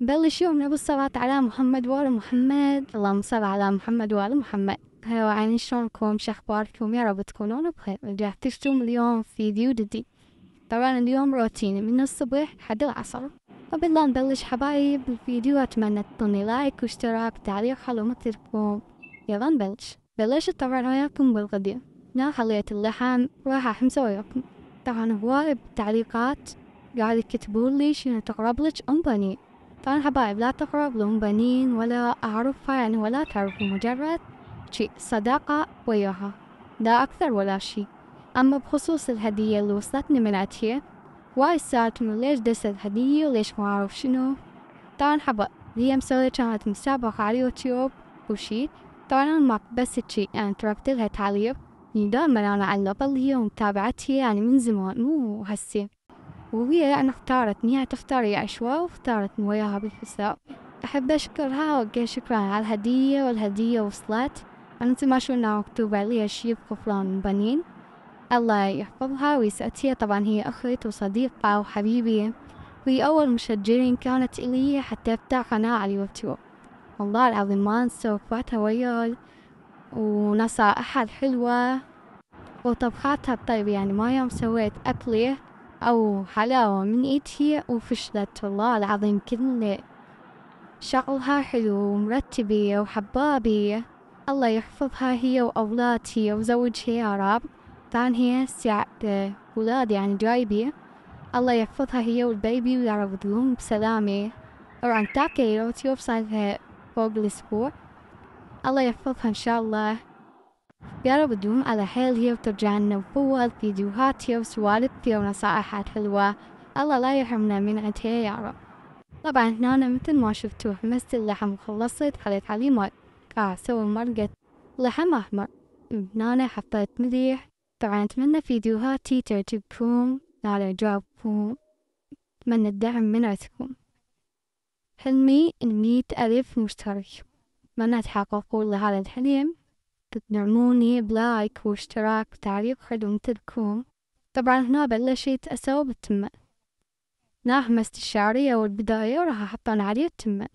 بلش يومنا بالصلاة على محمد وآل محمد. اللهم صل على محمد وآل محمد. هلا وعيني، شلونكم؟ شخباركم؟ يا رب تكونون بخير. رجعت لكم اليوم فيديو جديد. طبعا اليوم روتيني من الصبح لحد العصر. قبل لا نبلش حبايب الفيديو أتمنى تعطوني لايك واشتراك وتعليق حلو مثلكم. يلا نبلش. بلشت طبعا وياكم بالغدية. أنا خليت اللحم راح أحمسه وياكم. طبعا هواي بالتعليقات قاعد يكتبولي شنو تقربلك أم بنين. طبعا حبايب لا تقرب لأم بنين ولا أعرفها يعني ولا تعرفوا، مجرد شي صداقة وياها، لا أكثر ولا شي. أما بخصوص الهدية اللي وصلتني من عتيه، وايد سألت من ليش دست الهدية وليش ما أعرف شنو. طبعا حبايب هي مسوية كانت مسابقة على اليوتيوب وشي. طبعا أنا ما بس شي يعني تركت لها تعليق، يعني دائما أنا على هي ومتابعتها يعني من زمان مو هسي. وهي يعني اختارتني، هي تختار عشوة واختارتني وياها بالحساب. أحب أشكرها وأوجه شكرا على الهدية، والهدية وصلت. أنت ما شو إنها مكتوب عليها شي بغفران بنين. الله يحفظها ويسعدها. طبعا هي أخت وصديقة وحبيبي، وهي أول مشجرين كانت إلي حتى أفتح قناة على اليوتيوب. والله العظيم ما أنسى وفاتها وياي، ونصائحها الحلوة وطبخاتها الطيبة. يعني ما يوم سويت أكلة أو حلاوة من إيدها وفشلت، والله العظيم كل شغلها حلو ومرتبة وحبابة. الله يحفظها هي وأولادها وزوجها يا رب. طبعا هي سعد ولاد يعني جايبة. الله يحفظها هي والبيبي ويا رب تقوم بسلامة. طبعا تاكل اليوتيوب صار لها فوق الأسبوع. الله يحفظها إن شاء الله، يا رب تدوم على حيلها وترجع لنا بقوة فيديوهاتها وسوالفها ونصائحها الحلوة. الله لا يحرمنا من عندها يا رب. طبعا هنا أنا مثل ما شفتوا حمست اللحم وخلصت، خليت عليه ماء قاعد أسوي مرقة لحم أحمر. هنا أنا حطيت مليح. طبعا أتمنى فيديوهاتي تعجبكم، على إعجابكم. أتمنى الدعم من عندكم. حلمي 100,000 مشترك. أتمنى تحققوا لهذا الحلم، تدعموني بلايك واشتراك وتعليق حلو مثلكم. طبعا هنا بلشت أسوي بالتمن. هنا حمست الشعرية والبداية وراح أحطن عليه التمن.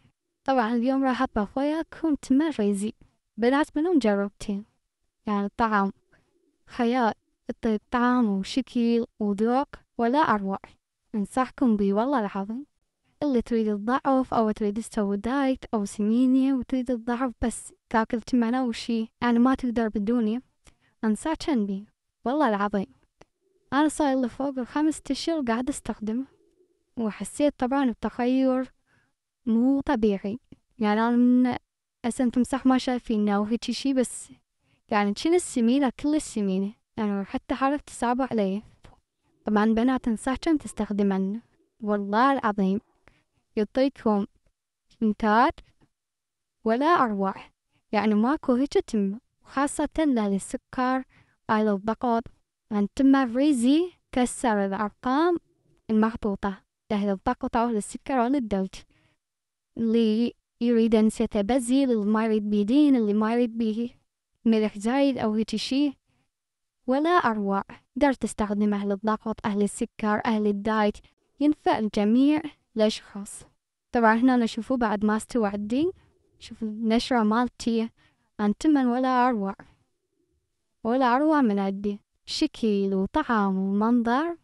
طبعا اليوم راح أطبخ وياكم تمن ريزي. بنات منهم جربتين، يعني الطعم خيال. يعطي طعم وشكل وذوق ولا أروع. أنصحكم بيه والله العظيم. اللي تريد الضعف أو تريد تسوي دايت أو سمينة وتريد الضعف بس تاكل تمن أو شي يعني ما تقدر بدوني، أنصحكن بيه والله العظيم. أنا صار لي فوق 5 أشهر قاعدة أستخدمه، وحسيت طبعا بتغير مو طبيعي. يعني أنا من أنتم صح ما شايفينه أو هيك شي، بس يعني كل السمينة كل السمينة يعني حتى حركتي صعبة علي. طبعا بنات أنصحكن تستخدمن والله العظيم، يعطيكم إنتاج ولا أروع. يعني ماكو هيك تم، وخاصة للسكر أو الضغط. يعني تم فريزي كسر الأرقام المحطوطة له للضغط أو للسكر أو للدلج. اللي يريد نسيته بزيل، اللي ما يريد بيدين، اللي ما يريد بيه ملح زايد أو هيك شي ولا أروع. تقدر تستخدمه أهل الضغط، أهل السكر، أهل الدايت، ينفع الجميع الأشخاص. طبعا هنا نشوفوا بعد ما استوى عندي، شوف النشرة مالتي عن تمن ولا أروع، ولا أروع من عندي. شكل وطعم ومنظر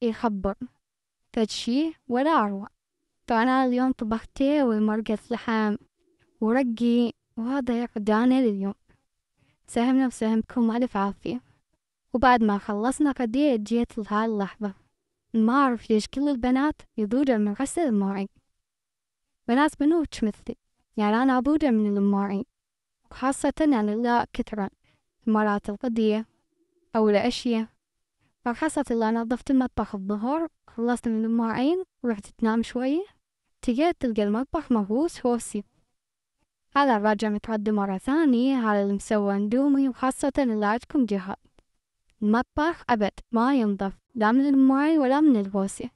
يخبر، فد شي ولا أروع. طبعا أنا اليوم طبختي ومرقة لحم ورقي، وهذا يقعداني لليوم. ساهمنا وساهمكم ألف عافية. وبعد ما خلصنا غدية جيت لهاي اللحظة، ما أعرف ليش كل البنات يضوجن من غسل المواعين. بنات بنوتش مثلي، يعني أنا أضوجن من المواعين، وخاصة يعني لا كثرا مرات الغدية أو العشية. فخاصة اللي نظفت المطبخ الظهر، خلصت من المواعين ورحت تنام شوية، تجيت تلقى المطبخ مهووس هوسي. هذا الراجع متغدى مرة ثانية، هذا اللي مسوى اندومي. وخاصة اللي عندكم جهات المطبخ أبد ما ينظف لا من المواعين ولا من الهوسة.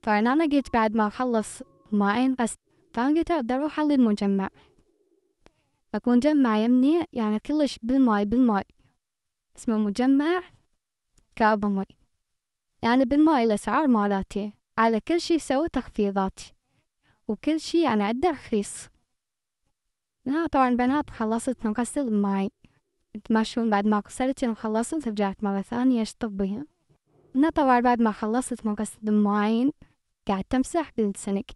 فأنا جيت بعد ما أخلص مواعين غسل، فأنا قلت أقدر أروح على المجمع. أكون مجمع يمني يعني كلش بالماي اسمه مجمع كابا ماي، يعني بالماي الأسعار مالاتي على كل شي سووا تخفيضات، وكل شي يعني عنده رخيص. طبعا بنات خلصت من غسل الماي، تمشون بعد ما غسلت وخلصت رجعت مرة ثانية أشطب بيها. طبعا بعد ما خلصت من غسل الماين قعدت أمسح بالسنك،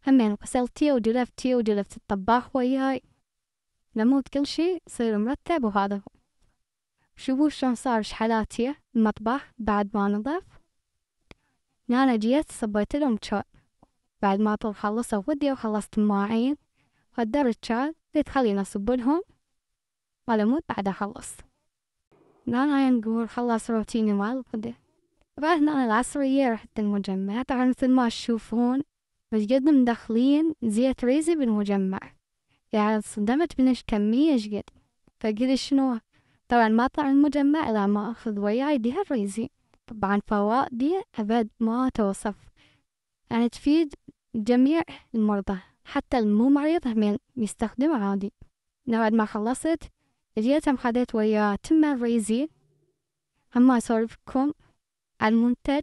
همين غسلتي وجلبت الطباخ وياي لمود كل شي يصير مرتب. وهذا هو. شوفوا شلون صار شحلاتي المطبخ بعد ما نظف. أنا جيت صبيت لهم شاي بعد ما خلصوا ودي وخلصت المواعين، قدرت شاي قلت خلينا أصب لهم على مود بعد أخلص. أنا نقول خلص روتيني مال الغدا. بعد أنا العصرية رحت المجمع. طبعا مثل ما تشوفون مشقد مدخلين زيت ريزي بالمجمع، يعني صدمت من إيش كمية شقد. فقلت شنو؟ طبعا ما طلع المجمع إلا ما أخذ وياي ديها الريزي. طبعا فوائدي أبد ما توصف، يعني تفيد جميع المرضى، حتى المو مريض هم يستخدمه عادي. بعد ما خلصت جيت خديت ويا تمر الريزي، هم أسولفكم عن المنتج.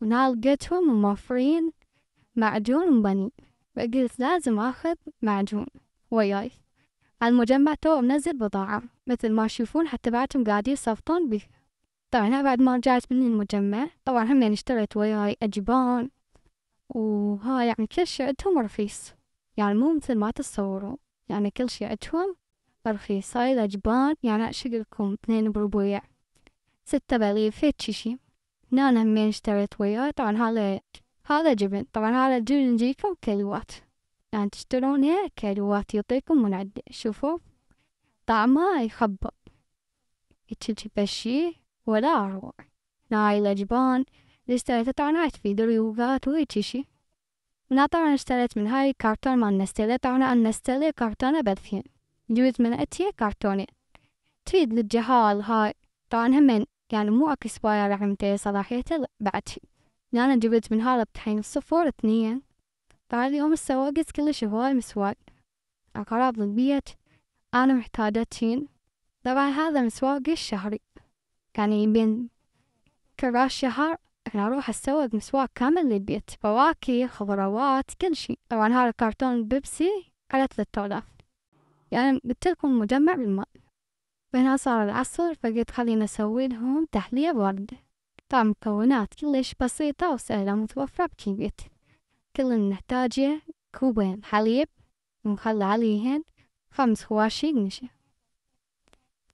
ونالقيتهم موفرين معجون وبني، فقلت لازم أخذ معجون وياي. المجمع تو منزل بضاعة مثل ما تشوفون، حتى بعدهم قاعدين يصفطون به. طبعا بعد ما رجعت من المجمع طبعا هم اشتريت وياي أجبان، وها يعني كل شي عندهم رخيص، يعني مو مثل ما تتصورون، يعني كل شي عندهم رخيص. هاي الأجبان يعني أشقلكم 2 بربوية 6 بليف هيك شي. أنا همين اشتريت وياي. طبعا هذا جبن. طبعا هذا الجبن يجيكم كيلوات، يعني تشترونه كيلوات يعطيكم من عنده. شوفوا طعمه يخبل يتشي بشي ولا أروع. هاي الأجبان اللي اشتريتها طبعا تفيد الريوقات وهيجي شي. طبعا اشتريت من هاي كارتون مال نستيلة. طبعا النستيلة كارتونة ب2، جبت من أتيه كارتونة تفيد للجهال. هاي طبعا همين يعني مو اكسباير يعني صلاحيته بعد شي. أنا جبت من هذا بطحين 0.2. طبعا اليوم السواقت كلش هواي مسواق أغراض للبيت أنا محتاجتين. طبعا هذا مسواقي الشهري، يعني بين كل شهر أنا أروح أسوق مسواق كامل للبيت، فواكه خضروات كل شي. طبعا هذا كرتون بيبسي على 3000، يعني قلتلكم مجمع بالماء. بينها صار العصر فقلت خلينا نسوي لهم تحلية باردة. طبعا مكونات كلش بسيطة وسهلة متوفرة بكل بيت. كل اللي نحتاجه كوبين حليب ونخلي عليهن 5 خواشيق نشا،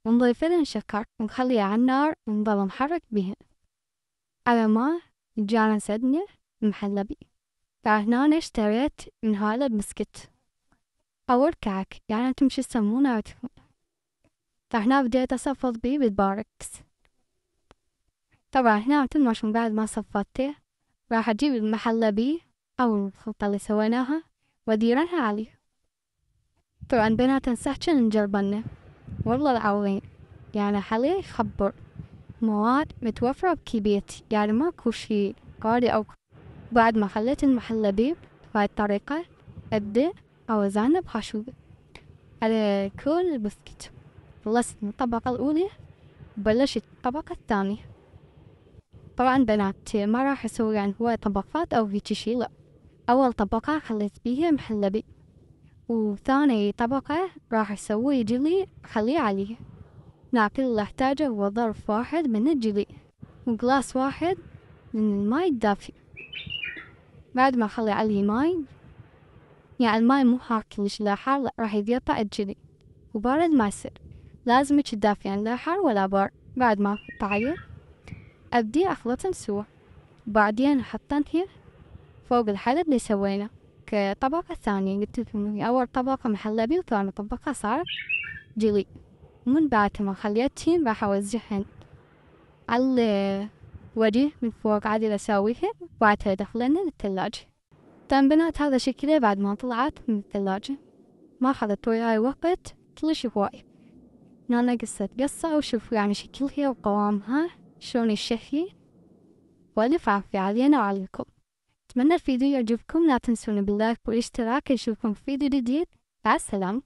ونضيف لهن شكر ونخليها على النار ونظل نحرك بهن على ما يجانا سدنة محلبي. فهنا اشتريت من هذا البسكت أو الكعك، يعني انتم شو تسمونه عندكم. فهنا بديت أصفط بيه بالباركس. طبعا هنا مثل ما شون بعد ما صفطته راح أجيب المحلبي أو الخلطة اللي سويناها وأديرنها عليه. طبعا بيناتن سحشن نجربنه والله العظيم، يعني حليه يخبر. مواد متوفرة بكيبيت، يعني ماكو شي قاري أو. بعد ما خليت المحلبي بهاي الطريقة أبدأ أوزعنا بخشوبة على كل البسكت. خلصت من الطبقة الأولى وبلشت الطبقة الثانية. طبعا بنات ما راح أسوي يعني هو طبقات أو هيجي شي، لا. أول طبقة خليت بيها محلبي، وثاني طبقة راح أسوي جلي خليه عليه. كل اللي أحتاجه هو ظرف واحد من الجلي وقلاص واحد من الماي الدافي. بعد ما أخلي عليه ماي، يعني الماي مو حار كلش، لا حار لا راح يقطع الجلي، وبارد ما يصير، لازم يجي دافي يعني لا حار ولا بار. بعد ما أحط عليه أبدي أخلطن سوا، بعدين أحطن هي فوق الحلب اللي سوينا كطبقة ثانية. قلتلكم أول طبقة محلبي وثاني طبقة صار جلي. ومن بعد ما خليتهن راح أوزعهن على الوجه من فوق عادي أسويهن، وبعدها أدخلن للثلاجة. طبعا بنات هذا شكله بعد ما طلعت من الثلاجة ما أخذت وياي وقت كلش هواي. أنا قصت قصة وشوفوا يعني شكلها وقوامها شلون يشهي. وألف عافية علينا وعليكم. أتمنى الفيديو يعجبكم، لا تنسون باللايك والاشتراك. نشوفكم في فيديو جديد. مع السلامة.